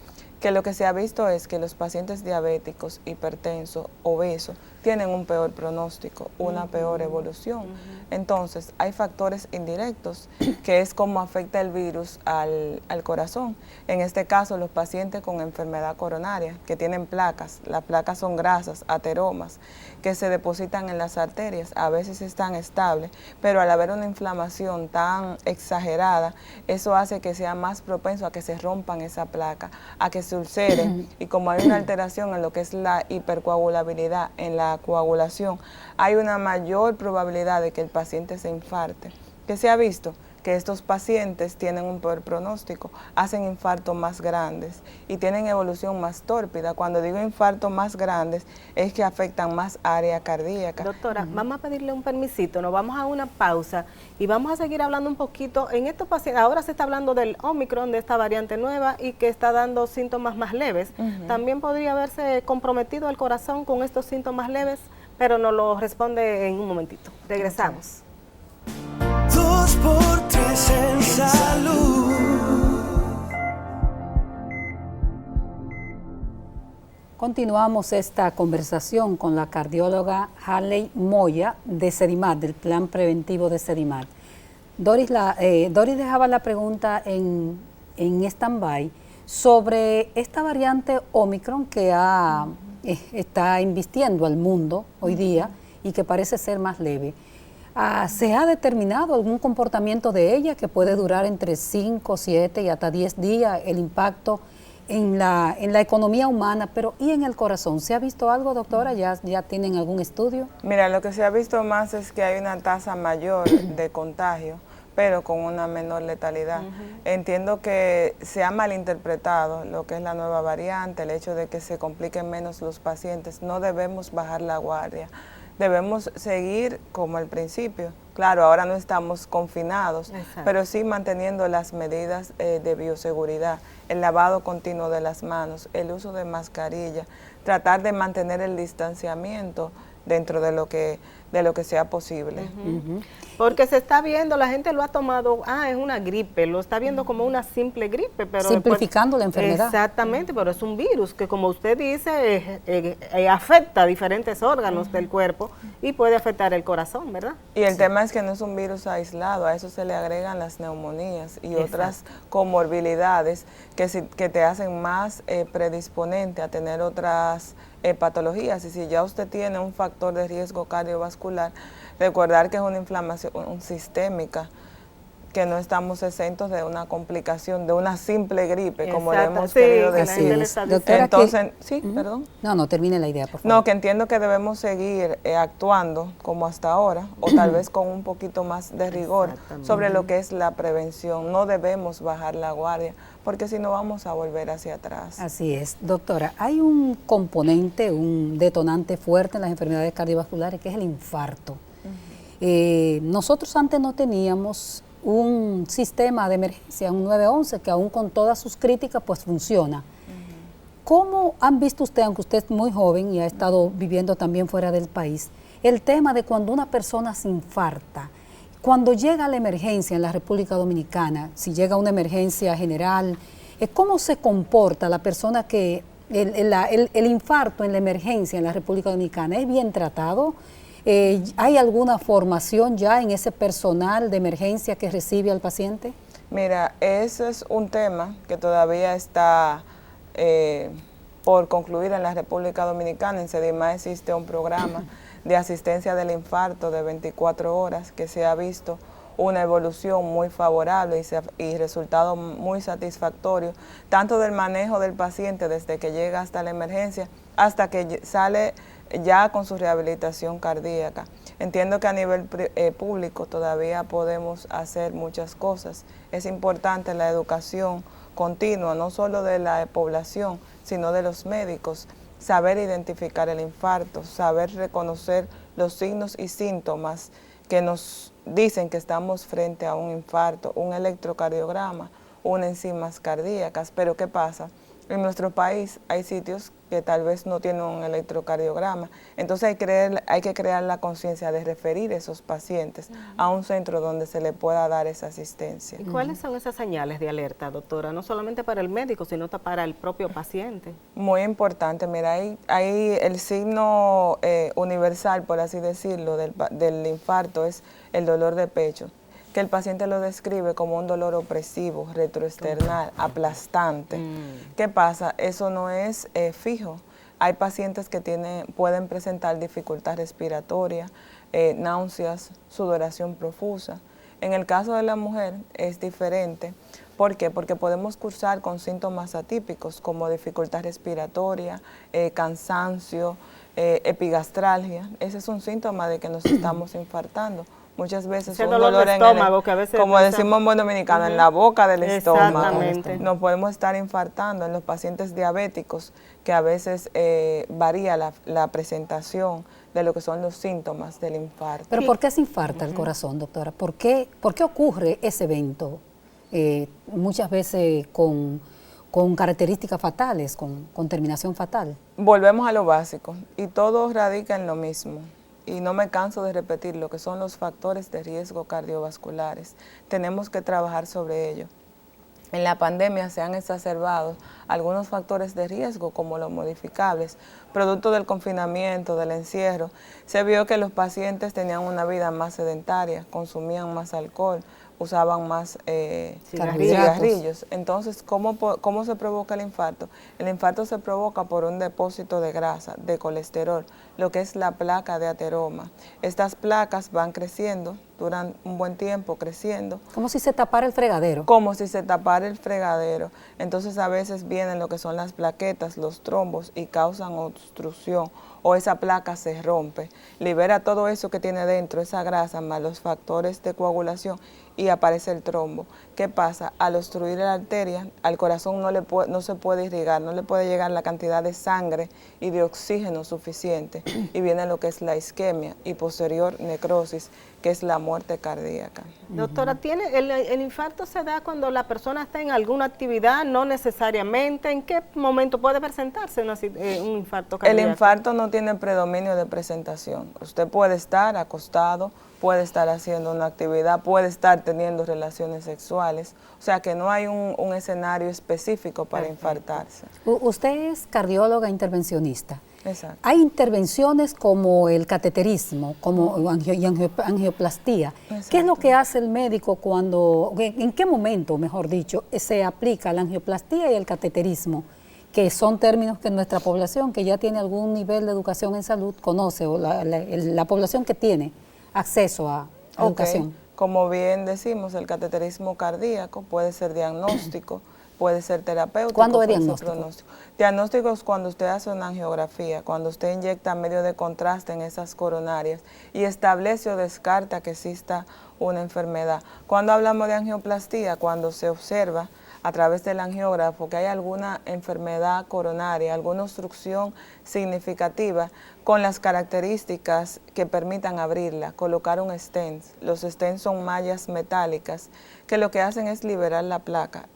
Que lo que se ha visto es que los pacientes diabéticos, hipertensos, obesos, tienen un peor pronóstico, una peor evolución. Entonces, hay factores indirectos, que es cómo afecta el virus al corazón. En este caso, los pacientes con enfermedad coronaria, que tienen placas, las placas son grasas, ateromas, que se depositan en las arterias, a veces están estables, pero al haber una inflamación tan exagerada, eso hace que sea más propenso a que se rompan esa placa, a que se ulceren, y como hay una alteración en lo que es la hipercoagulabilidad, en la coagulación, hay una mayor probabilidad de que el paciente se infarte. ¿Qué se ha visto? Que estos pacientes tienen un peor pronóstico, hacen infartos más grandes y tienen evolución más tórpida. Cuando digo infartos más grandes, es que afectan más área cardíaca. Doctora, vamos a pedirle un permisito, nos vamos a una pausa y vamos a seguir hablando un poquito en estos pacientes. Ahora se está hablando del Omicron, de esta variante nueva y que está dando síntomas más leves. También podría haberse comprometido el corazón con estos síntomas leves, pero nos lo responde en un momentito. Regresamos. 2 por 3 en salud. Continuamos esta conversación con la cardióloga Harley Moya de Sedimat, del Plan Preventivo de Sedimat. Doris dejaba la pregunta en stand-by sobre esta variante Omicron que está invistiendo al mundo hoy día y que parece ser más leve. ¿Se ha determinado algún comportamiento de ella que puede durar entre 5, 7 y hasta 10 días, el impacto en la economía humana, pero y en el corazón? ¿Se ha visto algo, doctora? ¿Ya tienen algún estudio? Mira, lo que se ha visto más es que hay una tasa mayor de contagio, pero con una menor letalidad. Entiendo que se ha malinterpretado lo que es la nueva variante, el hecho de que se compliquen menos los pacientes. No debemos bajar la guardia. Debemos seguir como al principio. Claro, ahora no estamos confinados, pero sí manteniendo las medidas de bioseguridad, el lavado continuo de las manos, el uso de mascarilla, tratar de mantener el distanciamiento dentro de lo que sea posible. Porque se está viendo, la gente lo ha tomado, es una gripe, lo está viendo como una simple gripe. Pero simplificando la enfermedad. Exactamente, pero es un virus que, como usted dice, afecta diferentes órganos del cuerpo y puede afectar el corazón, ¿verdad? Y el tema es que no es un virus aislado, a eso se le agregan las neumonías y otras comorbilidades que te hacen más predisponente a tener otras patologías. Y si ya usted tiene un factor de riesgo cardiovascular, recordar que es una inflamación sistémica, que no estamos exentos de una complicación, de una simple gripe, como le hemos querido decir. Doctora, entonces, perdón. No, termine la idea, por favor. No, que entiendo que debemos seguir actuando como hasta ahora, o tal vez con un poquito más de rigor sobre lo que es la prevención. No debemos bajar la guardia, porque si no vamos a volver hacia atrás. Así es. Doctora, hay un componente, un detonante fuerte en las enfermedades cardiovasculares, que es el infarto. Nosotros antes no teníamos un sistema de emergencia, un 911, que aún con todas sus críticas, pues funciona. ¿Cómo han visto usted, aunque usted es muy joven y ha estado viviendo también fuera del país, el tema de cuando una persona se infarta? Cuando llega la emergencia en la República Dominicana, si llega una emergencia general, ¿cómo se comporta la persona que, el infarto en la emergencia en la República Dominicana? ¿Es bien tratado? ¿Hay alguna formación ya en ese personal de emergencia que recibe al paciente? Mira, ese es un tema que todavía está por concluir en la República Dominicana. En SEDIMA existe un programa de asistencia del infarto de 24 horas que se ha visto una evolución muy favorable y resultados muy satisfactorios, tanto del manejo del paciente desde que llega hasta la emergencia hasta que sale ya con su rehabilitación cardíaca. Entiendo que a nivel público todavía podemos hacer muchas cosas. Es importante la educación continua, no solo de la población, sino de los médicos, saber identificar el infarto, saber reconocer los signos y síntomas que nos dicen que estamos frente a un infarto, un electrocardiograma, unas enzimas cardíacas. Pero ¿qué pasa? En nuestro país hay sitios que tal vez no tienen un electrocardiograma, entonces hay que crear la conciencia de referir esos pacientes a un centro donde se le pueda dar esa asistencia. ¿Y cuáles son esas señales de alerta, doctora? No solamente para el médico, sino para el propio paciente. Muy importante, mira, hay el signo universal, por así decirlo, del infarto es el dolor de pecho, que el paciente lo describe como un dolor opresivo, retroesternal, aplastante. ¿Qué pasa? Eso no es fijo. Hay pacientes que pueden presentar dificultad respiratoria, náuseas, sudoración profusa. En el caso de la mujer es diferente. ¿Por qué? Porque podemos cursar con síntomas atípicos como dificultad respiratoria, cansancio, epigastralgia. Ese es un síntoma de que nos estamos infartando. Muchas veces un dolor en estómago, que a veces como decimos en buen dominicano, en la boca del estómago. Exactamente. Nos podemos estar infartando en los pacientes diabéticos, que a veces varía la presentación de lo que son los síntomas del infarto. ¿Pero por qué se infarta el corazón, doctora? ¿Por qué ocurre ese evento? Muchas veces con características fatales, con terminación fatal. Volvemos a lo básico y todo radica en lo mismo. Y no me canso de repetir lo que son los factores de riesgo cardiovasculares. Tenemos que trabajar sobre ello. En la pandemia se han exacerbado algunos factores de riesgo como los modificables. Producto del confinamiento, del encierro, se vio que los pacientes tenían una vida más sedentaria, consumían más alcohol, usaban más cigarrillos. Entonces, ¿cómo se provoca el infarto? El infarto se provoca por un depósito de grasa, de colesterol, lo que es la placa de ateroma. Estas placas van creciendo, duran un buen tiempo creciendo. Como si se tapara el fregadero. Como si se tapara el fregadero. Entonces a veces vienen lo que son las plaquetas, los trombos y causan obstrucción o esa placa se rompe. Libera todo eso que tiene dentro, esa grasa más los factores de coagulación y aparece el trombo. ¿Qué pasa? Al obstruir la arteria, al corazón no se puede irrigar, no le puede llegar la cantidad de sangre y de oxígeno suficiente y viene lo que es la isquemia y posterior necrosis, que es la muerte cardíaca. Doctora, ¿el infarto se da cuando la persona está en alguna actividad, no necesariamente? ¿En qué momento puede presentarse un infarto cardíaco? El infarto no tiene predominio de presentación. Usted puede estar acostado, puede estar haciendo una actividad, puede estar teniendo relaciones sexuales. O sea que no hay un escenario específico para infartarse. Usted es cardióloga intervencionista. Exacto. Hay intervenciones como el cateterismo, como angioplastía. Exacto. ¿Qué es lo que hace el médico en qué momento, mejor dicho, se aplica la angioplastía y el cateterismo? Que son términos que nuestra población, que ya tiene algún nivel de educación en salud, conoce, o la población que tiene acceso a educación. Como bien decimos, el cateterismo cardíaco puede ser diagnóstico, puede ser terapéutico. ¿Cuándo es diagnóstico? Diagnóstico es cuando usted hace una angiografía, cuando usted inyecta medio de contraste en esas coronarias y establece o descarta que exista una enfermedad. Cuando hablamos de angioplastía, cuando se observa a través del angiógrafo que hay alguna enfermedad coronaria, alguna obstrucción significativa con las características que permitan abrirla, colocar un stent. Los stents son mallas metálicas que lo que hacen es liberar la placa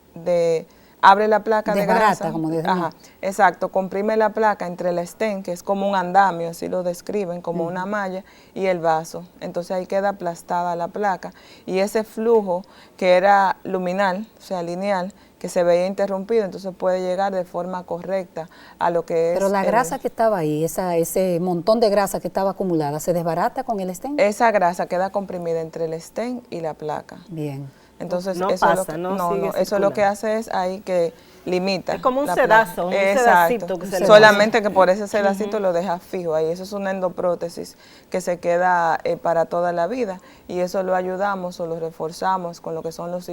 abre la placa de Desbarata, grasa. como decimos. Ajá, exacto, comprime la placa entre el stent, que es como un andamio, así lo describen, como una malla, y el vaso. Entonces ahí queda aplastada la placa. Y ese flujo que era luminal, o sea, lineal, que se veía interrumpido, entonces puede llegar de forma correcta a lo que es... Pero la grasa que estaba ahí, ese montón de grasa que estaba acumulada, ¿se desbarata con el stent? Esa grasa queda comprimida entre el stent y la placa. Bien. Entonces, No eso, pasa, es, no no, sigue eso es lo circulando. que hace es ahí que limita. Es como un la sedazo, placa. un Exacto. sedacito que se le Solamente que por ese sedacito lo deja fijo ahí. Eso es una endoprótesis que se queda para toda la vida, y eso lo ayudamos o lo reforzamos con lo que son los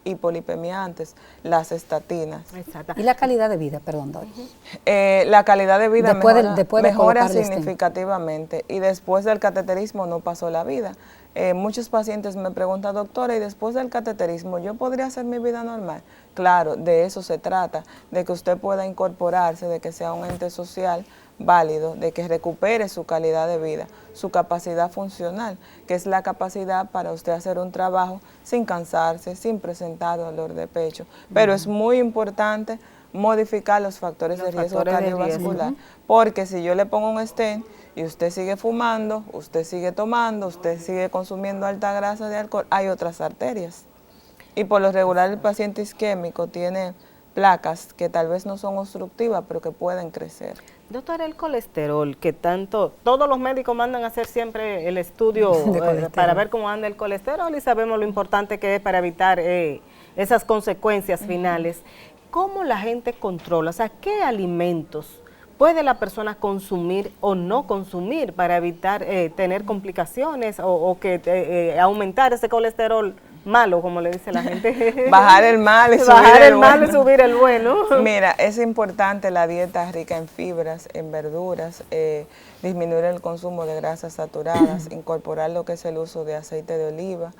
hipolipemiantes, las estatinas. Exacto. ¿Y la calidad de vida? Perdón, Dori. La calidad de vida Después de mejora colocarle stent. significativamente, y después del cateterismo no pasó la vida. Muchos pacientes me preguntan, doctora, ¿y después del cateterismo yo podría hacer mi vida normal? Claro, de eso se trata, de que usted pueda incorporarse, de que sea un ente social válido, de que recupere su calidad de vida, su capacidad funcional, que es la capacidad para usted hacer un trabajo sin cansarse, sin presentar dolor de pecho. Pero es muy importante modificar los factores de riesgo cardiovascular, porque si yo le pongo un stent y usted sigue fumando, usted sigue tomando, usted sigue consumiendo alta grasa de alcohol, hay otras arterias. Y por lo regular el paciente isquémico tiene placas que tal vez no son obstructivas, pero que pueden crecer. Doctor, el colesterol, que tanto, todos los médicos mandan a hacer siempre el estudio para ver cómo anda el colesterol, y sabemos lo importante que es para evitar esas consecuencias finales. ¿Cómo la gente controla? O sea, ¿qué alimentos puede la persona consumir o no consumir para evitar tener complicaciones o que aumentar ese colesterol malo, como le dice la gente? Bajar el mal y bajar el mal y subir el bueno. Mira, es importante la dieta rica en fibras, en verduras, disminuir el consumo de grasas saturadas, incorporar lo que es el uso de aceite de oliva,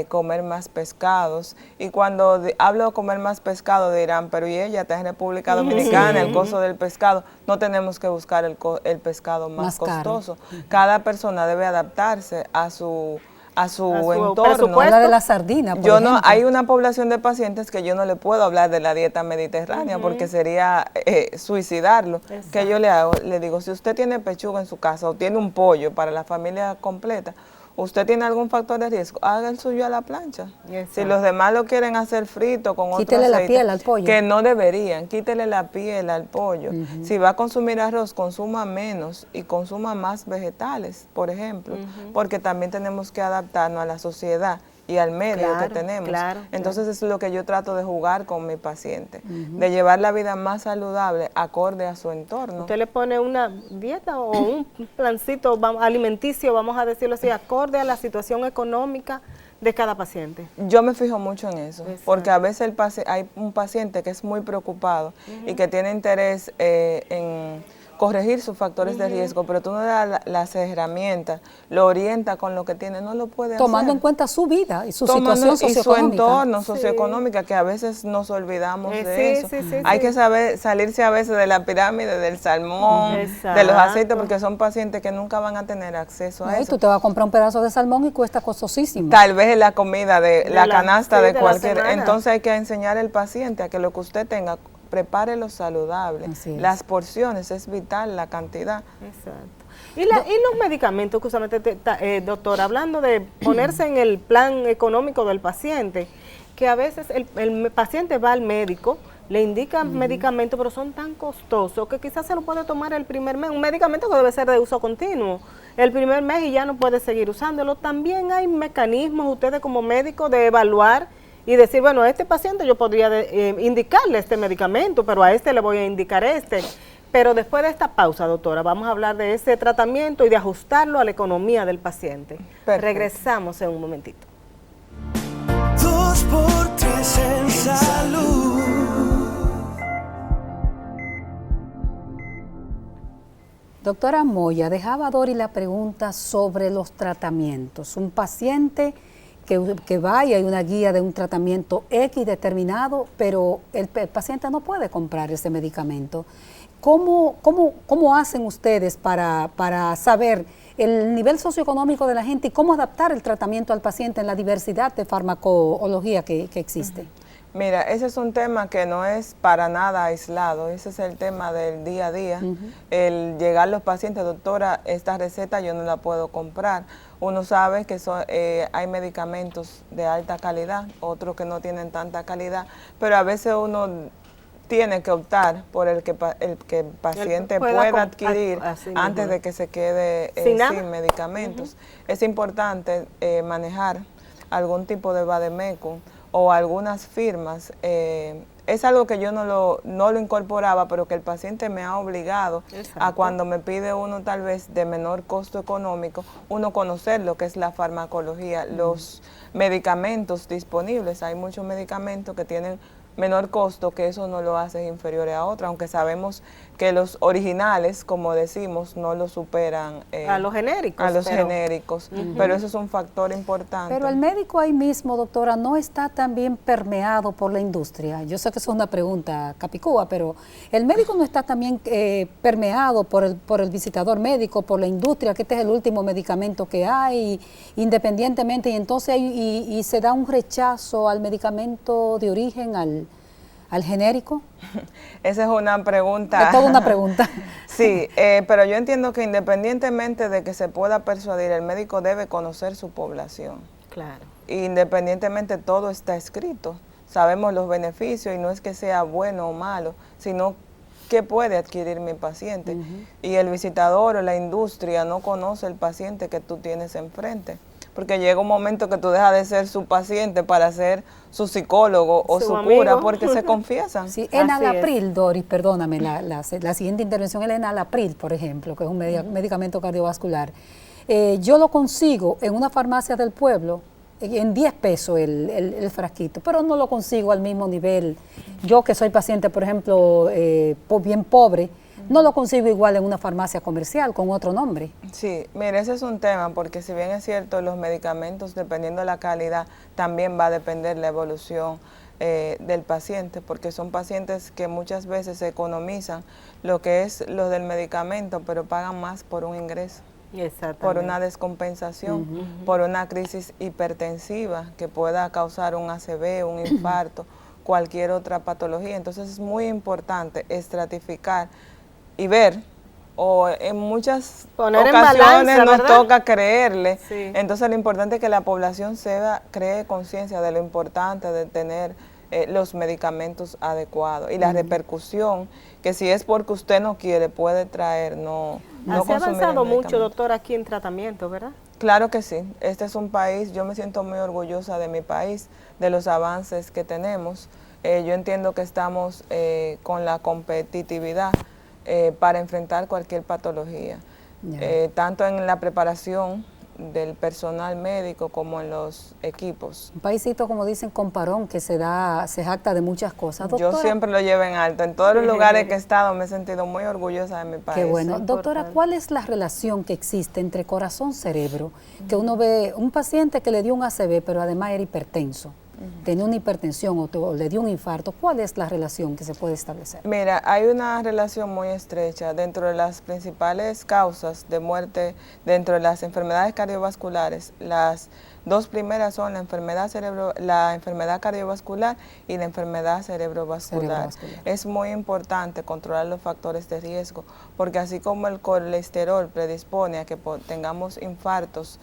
comer más pescados. Y cuando hablo de comer más pescado dirán, pero y ella está en República Dominicana, el costo del pescado, no tenemos que buscar el pescado más costoso. Cada persona debe adaptarse a su entorno. Habla de la sardina, por ejemplo. Hay una población de pacientes que yo no le puedo hablar de la dieta mediterránea porque sería suicidarlo. Exacto. ¿Qué yo le hago? Le digo, si usted tiene pechuga en su casa o tiene un pollo para la familia completa, ¿usted tiene algún factor de riesgo? Haga el suyo a la plancha. Exacto. Si los demás lo quieren hacer frito con otro aceite, quítele la piel al pollo. que no deberían, quítele la piel al pollo. Si va a consumir arroz, consuma menos y consuma más vegetales, por ejemplo, porque también tenemos que adaptarnos a la sociedad y al medio que tenemos. Entonces es lo que yo trato de jugar con mi paciente, de llevar la vida más saludable acorde a su entorno. Usted le pone una dieta o un plancito alimenticio, vamos a decirlo así, acorde a la situación económica de cada paciente. Yo me fijo mucho en eso, Exacto. porque a veces hay un paciente que es muy preocupado y que tiene interés en corregir sus factores de riesgo, pero tú no le das las herramientas, lo orienta con lo que tiene, no lo puede hacer. Tomando en cuenta su vida y su situación socioeconómica. Y su entorno socioeconómica, que a veces nos olvidamos de eso. Hay que saber salirse a veces de la pirámide, del salmón, de los aceites, porque son pacientes que nunca van a tener acceso a eso. Tú te vas a comprar un pedazo de salmón y cuesta costosísimo. Tal vez es la comida, de la canasta de cualquier. semana. Entonces hay que enseñar al paciente a que lo que usted tenga, prepárelo saludable. Las porciones, es vital la cantidad. Exacto. Y los medicamentos, justamente, doctor, hablando de ponerse en el plan económico del paciente, que a veces el paciente va al médico, le indican medicamentos, pero son tan costosos que quizás se lo puede tomar el primer mes, un medicamento que debe ser de uso continuo, el primer mes y ya no puede seguir usándolo. También hay mecanismos, ustedes como médicos, de evaluar y decir, bueno, a este paciente yo podría indicarle este medicamento, pero a este le voy a indicar este. Pero después de esta pausa, doctora, vamos a hablar de ese tratamiento y de ajustarlo a la economía del paciente. Perfecto. Regresamos en un momentito. 2x3 en salud. Doctora Moya, dejaba a Dori la pregunta sobre los tratamientos. Un paciente que vaya, hay una guía de un tratamiento X determinado, pero el paciente no puede comprar ese medicamento. ¿Cómo hacen ustedes para saber el nivel socioeconómico de la gente y cómo adaptar el tratamiento al paciente en la diversidad de farmacología que existe? Mira, ese es un tema que no es para nada aislado, ese es el tema del día a día. El llegar los pacientes, doctora, esta receta yo no la puedo comprar. Uno sabe que hay medicamentos de alta calidad, otros que no tienen tanta calidad, pero a veces uno tiene que optar por el que el paciente pueda adquirir antes de que se quede sin medicamentos. Es importante manejar algún tipo de vademecum o algunas firmas. Es algo que yo no lo incorporaba, pero que el paciente me ha obligado a cuando me pide uno tal vez de menor costo económico, uno conocer lo que es la farmacología, los medicamentos disponibles. Hay muchos medicamentos que tienen menor costo, que eso no lo hace inferior a otro, aunque sabemos que los originales, como decimos, no lo superan a los genéricos. A los genéricos, pero eso es un factor importante. Pero el médico ahí mismo, doctora, no está también permeado por la industria. Yo sé que eso es una pregunta capicúa, pero el médico no está también permeado por el visitador médico, por la industria, que este es el último medicamento que hay, independientemente, y entonces y se da un rechazo al medicamento de origen, al genérico. Esa es una pregunta. Es toda una pregunta. Sí, pero yo entiendo que independientemente de que se pueda persuadir, el médico debe conocer su población. Claro. Independientemente, todo está escrito. Sabemos los beneficios y no es que sea bueno o malo, sino que puede adquirir mi paciente. Y el visitador o la industria no conoce el paciente que tú tienes enfrente. Porque llega un momento que tú dejas de ser su paciente para ser su psicólogo o su cura, porque se confiesan. Sí, enalapril, Doris, perdóname, la siguiente intervención, el enalapril, por ejemplo, que es un medicamento cardiovascular. Yo lo consigo en una farmacia del pueblo, en 10 pesos el frasquito, pero no lo consigo al mismo nivel. Yo que soy paciente, por ejemplo, bien pobre, no lo consigo igual en una farmacia comercial con otro nombre. Sí, mire, ese es un tema, porque si bien es cierto, los medicamentos, dependiendo de la calidad, también va a depender la evolución del paciente, porque son pacientes que muchas veces se economizan lo que es lo del medicamento, pero pagan más por un ingreso. Por una descompensación, por una crisis hipertensiva que pueda causar un ACV, un infarto, cualquier otra patología. Entonces es muy importante estratificar y ver, o en muchas ocasiones nos toca creerle. Sí. Entonces lo importante es que la población cree conciencia de lo importante de tener los medicamentos adecuados y la repercusión que si es porque usted no quiere puede traer no se ha avanzado mucho, doctor, aquí en tratamiento, ¿verdad? Claro que sí. Este es un país, yo me siento muy orgullosa de mi país, de los avances que tenemos. Yo entiendo que estamos con la competitividad para enfrentar cualquier patología, tanto en la preparación del personal médico como en los equipos. Un paísito, como dicen, comparón, que se jacta de muchas cosas. Doctora, yo siempre lo llevo en alto. En todos los lugares que he estado me he sentido muy orgullosa de mi país. Qué bueno. Doctora, ¿cuál es la relación que existe entre corazón-cerebro? Que uno ve un paciente que le dio un ACV, pero además era hipertenso. Tenía una hipertensión o le dio un infarto. ¿Cuál es la relación que se puede establecer? Mira, hay una relación muy estrecha. Dentro de las principales causas de muerte, dentro de las enfermedades cardiovasculares, las dos primeras son la enfermedad cardiovascular y la enfermedad cerebrovascular. Es muy importante controlar los factores de riesgo, porque así como el colesterol predispone a que tengamos infartos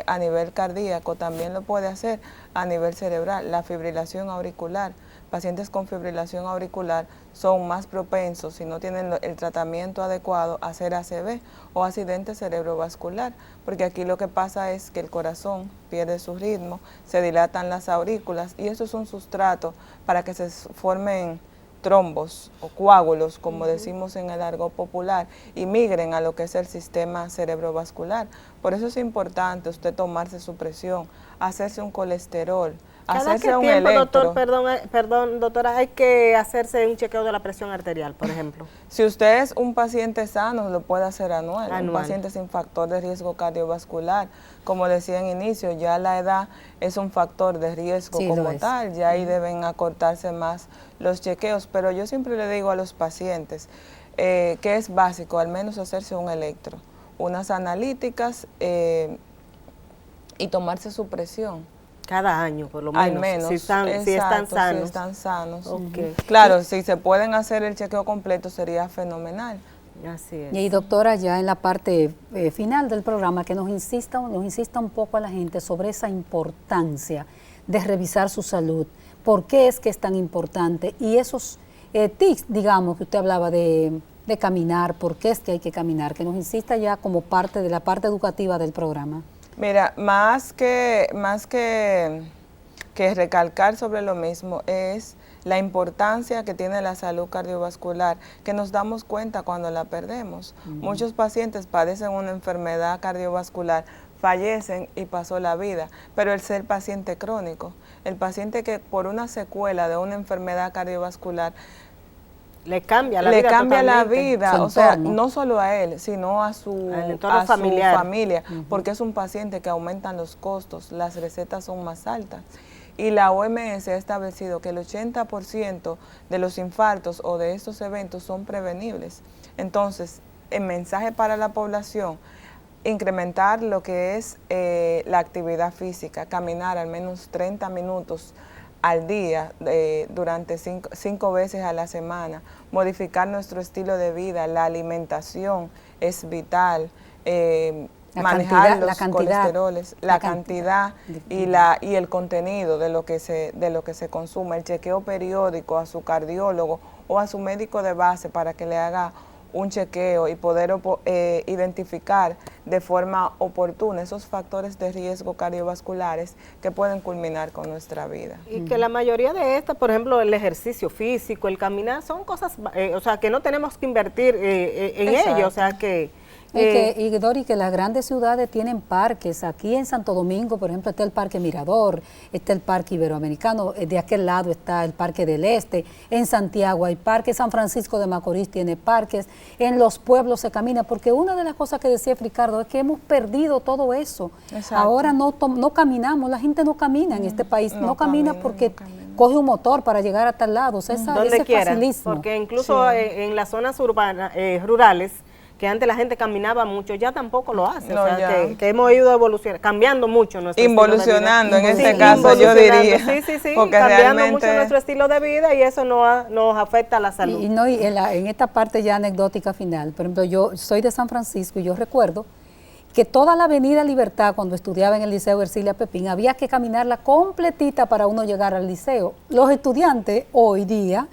a nivel cardíaco, también lo puede hacer a nivel cerebral. La fibrilación auricular. Pacientes con fibrilación auricular son más propensos, si no tienen el tratamiento adecuado, a hacer ACV o accidente cerebrovascular, porque aquí lo que pasa es que el corazón pierde su ritmo, se dilatan las aurículas y eso es un sustrato para que se formen trombos o coágulos, como decimos en el argot popular, y migren a lo que es el sistema cerebrovascular. Por eso es importante usted tomarse su presión, hacerse un colesterol, hacerse un electro. Doctor, perdón, doctora, hay que hacerse un chequeo de la presión arterial, por ejemplo. Si usted es un paciente sano, lo puede hacer anual. Un paciente sin factor de riesgo cardiovascular. Como decía en inicio, ya la edad es un factor de riesgo como tal, ya ahí deben acortarse más los chequeos. Pero yo siempre le digo a los pacientes que es básico, al menos hacerse un electro, unas analíticas y tomarse su presión. Cada año, por lo Al menos, menos, si están exacto, sanos. si están sanos. Ok. Claro, si se pueden hacer el chequeo completo sería fenomenal. Así es. Y doctora, ya en la parte final del programa, que nos insista un poco a la gente sobre esa importancia de revisar su salud, por qué es que es tan importante y esos tips, digamos, que usted hablaba de caminar, por qué es que hay que caminar, que nos insista ya como parte de la parte educativa del programa. Mira, más que recalcar sobre lo mismo es la importancia que tiene la salud cardiovascular, que nos damos cuenta cuando la perdemos. Muchos pacientes padecen una enfermedad cardiovascular, fallecen y pasó la vida, pero el ser paciente crónico, el paciente que por una secuela de una enfermedad cardiovascular le cambia la le vida cambia la totalmente. vida, o sea, no solo a él, sino a su familia, porque es un paciente que aumentan los costos, las recetas son más altas. Y la OMS ha establecido que el 80% de los infartos o de estos eventos son prevenibles. Entonces, el mensaje para la población, incrementar lo que es la actividad física, caminar al menos 30 minutos al día, durante 5 veces a la semana, modificar nuestro estilo de vida, la alimentación es vital, manejar los colesteroles, la cantidad y el contenido de lo que se consume, el chequeo periódico a su cardiólogo o a su médico de base para que le haga un chequeo y poder identificar de forma oportuna esos factores de riesgo cardiovasculares que pueden culminar con nuestra vida. Y que la mayoría de estas, por ejemplo, el ejercicio físico, el caminar, son cosas, o sea, que no tenemos que invertir en ello, o sea, que... Y Dori, que las grandes ciudades tienen parques. Aquí en Santo Domingo, por ejemplo, está el Parque Mirador, está el Parque Iberoamericano, de aquel lado está el Parque del Este, en Santiago hay parques, San Francisco de Macorís tiene parques, en los pueblos se camina, porque una de las cosas que decía Ricardo es que hemos perdido todo eso. Exacto. Ahora no caminamos, la gente no camina en este país, no camina porque coge un motor para llegar a tal lado, o sea, ese facilismo. Porque incluso en las zonas urbanas, rurales, que antes la gente caminaba mucho, ya tampoco lo hace, no, o sea, que hemos ido evolucionando, cambiando mucho nuestro involucionando estilo de vida. En este caso yo diría. Sí, cambiando mucho nuestro estilo de vida y eso nos afecta a la salud. Y en esta parte ya anecdótica final, por ejemplo, yo soy de San Francisco y yo recuerdo que toda la avenida Libertad, cuando estudiaba en el Liceo Ercilia Pepín, había que caminarla completita para uno llegar al liceo. Los estudiantes hoy día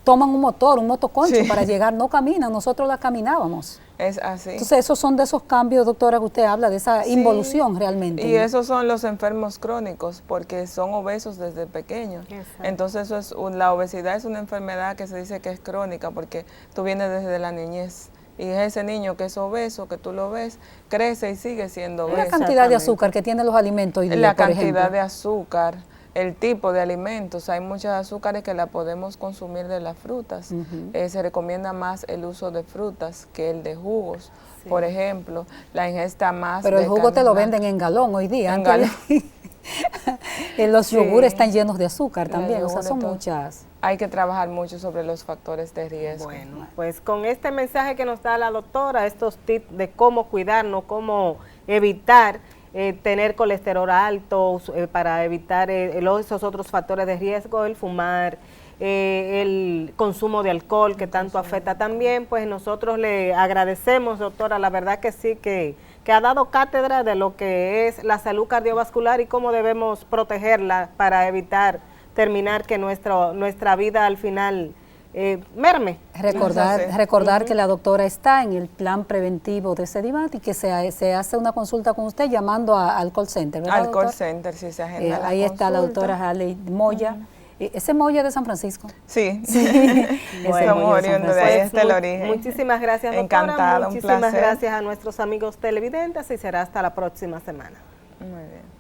toman un motoconcho para llegar, no caminan, nosotros la caminábamos. Es así. Entonces esos son de esos cambios, doctora, que usted habla, de esa involución realmente. Y esos son los enfermos crónicos, porque son obesos desde pequeños. Exacto. Entonces la obesidad es una enfermedad que se dice que es crónica, porque tú vienes desde la niñez. Y es ese niño que es obeso, que tú lo ves, crece y sigue siendo obeso. La cantidad de azúcar que tienen los alimentos hoy día, la cantidad de azúcar, el tipo de alimentos, hay muchos azúcares que la podemos consumir de las frutas. Se recomienda más el uso de frutas que el de jugos. Sí. Por ejemplo, la ingesta más. Pero el jugo te lo venden en galón hoy día. En galón. Los yogures están llenos de azúcar también, o sea, son muchas. Hay que trabajar mucho sobre los factores de riesgo. Bueno, pues con este mensaje que nos da la doctora, estos tips de cómo cuidarnos, cómo evitar tener colesterol alto, para evitar esos otros factores de riesgo, el fumar, el consumo de alcohol que tanto afecta también, pues nosotros le agradecemos, doctora, la verdad que sí, que ha dado cátedra de lo que es la salud cardiovascular y cómo debemos protegerla para evitar terminar que nuestra vida al final merme. Recordar que la doctora está en el plan preventivo de Sedimat y que se hace una consulta con usted llamando al call center, ¿verdad, doctor? Al call center, sí, se agenda la ahí consulta. Está la doctora Harley Moya. ¿Ese Moya de San Francisco? Sí. Bueno, somos oriundos de ahí, está el origen. Muchísimas gracias, doctora. Encantada, muchísimas gracias a nuestros amigos televidentes y será hasta la próxima semana. Muy bien.